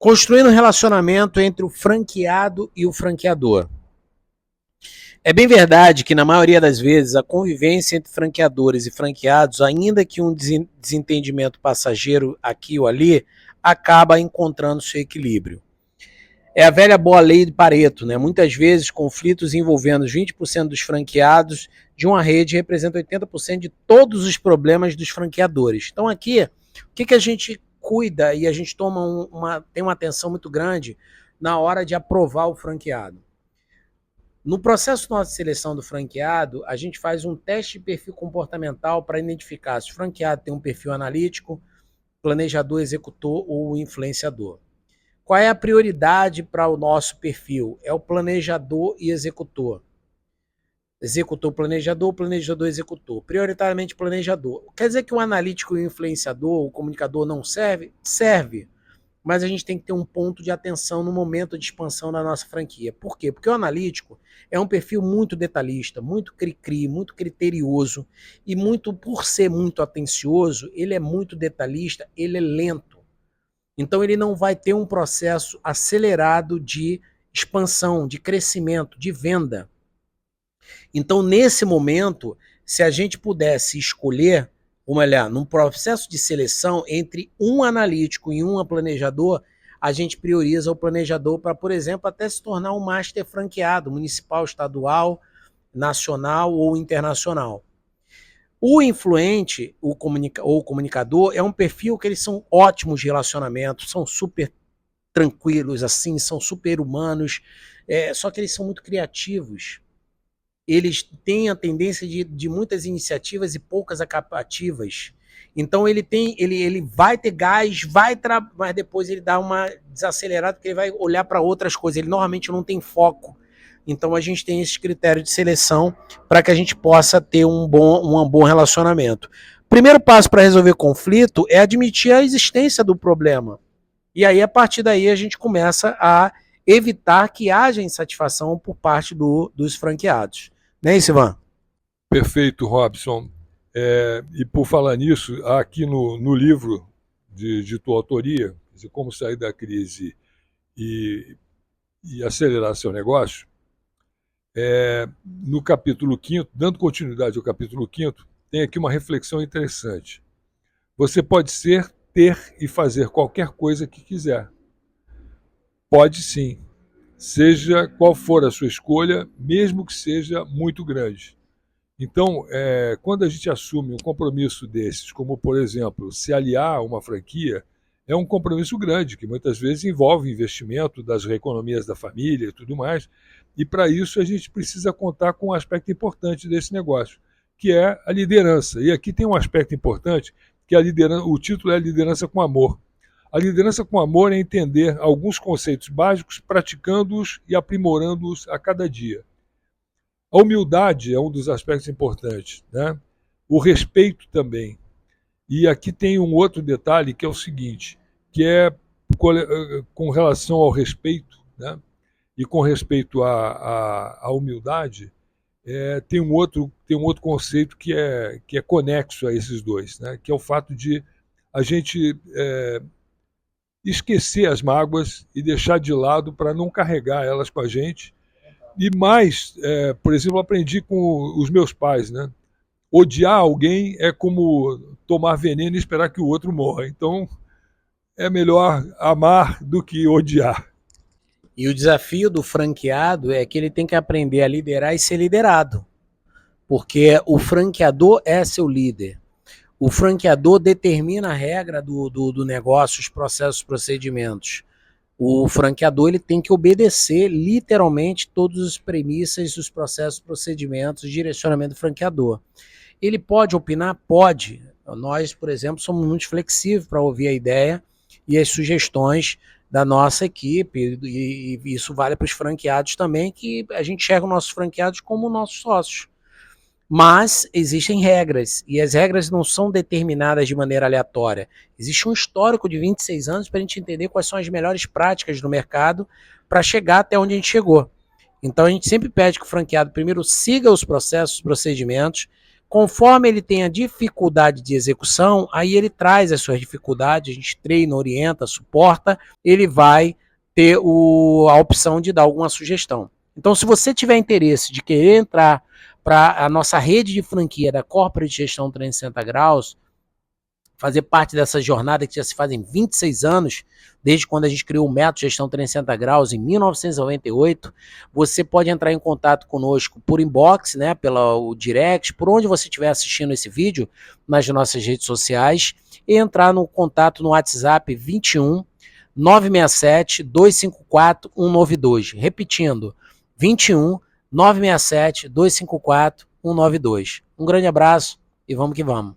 Construindo um relacionamento entre o franqueado e o franqueador. É bem verdade que, na maioria das vezes, a convivência entre franqueadores e franqueados, ainda que um desentendimento passageiro aqui ou ali, acaba encontrando seu equilíbrio. É a velha boa lei de Pareto, né? Muitas vezes, conflitos envolvendo os 20% dos franqueados de uma rede representam 80% de todos os problemas dos franqueadores. Então, aqui, o que a gente cuida e a gente tem uma atenção muito grande na hora de aprovar o franqueado? No processo nosso de seleção do franqueado, a gente faz um teste de perfil comportamental para identificar se o franqueado tem um perfil analítico, planejador, executor ou influenciador. Qual é a prioridade para o nosso perfil? É o planejador e executor. Executor, planejador, planejador, executor. Prioritariamente planejador. Quer dizer que o analítico e o influenciador, o comunicador não serve? Serve. Mas a gente tem que ter um ponto de atenção no momento de expansão da nossa franquia. Por quê? Porque o analítico é um perfil muito detalhista, muito cri-cri, muito criterioso e por ser muito atencioso, ele é muito detalhista, ele é lento. Então ele não vai ter um processo acelerado de expansão, de crescimento, de venda. Então nesse momento, se a gente pudesse escolher, vamos olhar, num processo de seleção entre um analítico e um planejador, a gente prioriza o planejador para, por exemplo, até se tornar um master franqueado, municipal, estadual, nacional ou internacional. O influente, o comunicador, é um perfil que eles são ótimos de relacionamento, são super tranquilos, assim, são super humanos, só que eles são muito criativos. Eles têm a tendência de muitas iniciativas e poucas acabativas. Então ele vai ter gás, mas depois ele dá uma desacelerada porque ele vai olhar para outras coisas. Ele normalmente não tem foco. Então a gente tem esse critério de seleção para que a gente possa ter um bom relacionamento. Primeiro passo para resolver conflito é admitir a existência do problema. E aí, a partir daí, a gente começa a evitar que haja insatisfação por parte dos franqueados. Não é isso, Ivan? Perfeito, Robson. E por falar nisso, aqui no livro de tua autoria, Como Sair da Crise e Acelerar Seu Negócio, no capítulo 5º, dando continuidade ao capítulo 5º, tem aqui uma reflexão interessante. Você pode ser, ter e fazer qualquer coisa que quiser. Pode sim. Seja qual for a sua escolha, mesmo que seja muito grande. Então, quando a gente assume um compromisso desses, como, por exemplo, se aliar a uma franquia, é um compromisso grande, que muitas vezes envolve investimento das economias da família e tudo mais, e para isso a gente precisa contar com um aspecto importante desse negócio, que é a liderança. E aqui tem um aspecto importante, que o título é Liderança com Amor. A liderança com amor é entender alguns conceitos básicos, praticando-os e aprimorando-os a cada dia. A humildade é um dos aspectos importantes, né? O respeito também. E aqui tem um outro detalhe que é o seguinte, que é com relação ao respeito, né? E com respeito à humildade, tem um outro conceito que é conexo a esses dois, né? Que é o fato de a gente esquecer as mágoas e deixar de lado para não carregar elas com a gente. E mais, por exemplo, aprendi com os meus pais, né? Odiar alguém é como tomar veneno e esperar que o outro morra. Então, é melhor amar do que odiar. E o desafio do franqueado é que ele tem que aprender a liderar e ser liderado. Porque o franqueador é seu líder. O franqueador determina a regra do negócio, os processos, os procedimentos. O franqueador ele tem que obedecer literalmente todas as premissas, os processos, procedimentos, direcionamento do franqueador. Ele pode opinar? Pode. Nós, por exemplo, somos muito flexíveis para ouvir a ideia e as sugestões da nossa equipe, e isso vale para os franqueados também, que a gente enxerga os nossos franqueados como nossos sócios. Mas existem regras, e as regras não são determinadas de maneira aleatória. Existe um histórico de 26 anos para a gente entender quais são as melhores práticas no mercado para chegar até onde a gente chegou. Então a gente sempre pede que o franqueado primeiro siga os processos, os procedimentos, Conforme ele tem a dificuldade de execução, aí ele traz as suas dificuldades, a gente treina, orienta, suporta, ele vai ter a opção de dar alguma sugestão. Então, se você tiver interesse de querer entrar para a nossa rede de franquia da Corporate Gestão 360 Graus, fazer parte dessa jornada que já se fazem 26 anos, desde quando a gente criou o método Gestão 360 Graus, em 1998, você pode entrar em contato conosco por inbox, né, pelo direct, por onde você estiver assistindo esse vídeo, nas nossas redes sociais, e entrar no contato no WhatsApp 21 967 254 192. Repetindo, 21 967 254 192. Um grande abraço e vamos que vamos.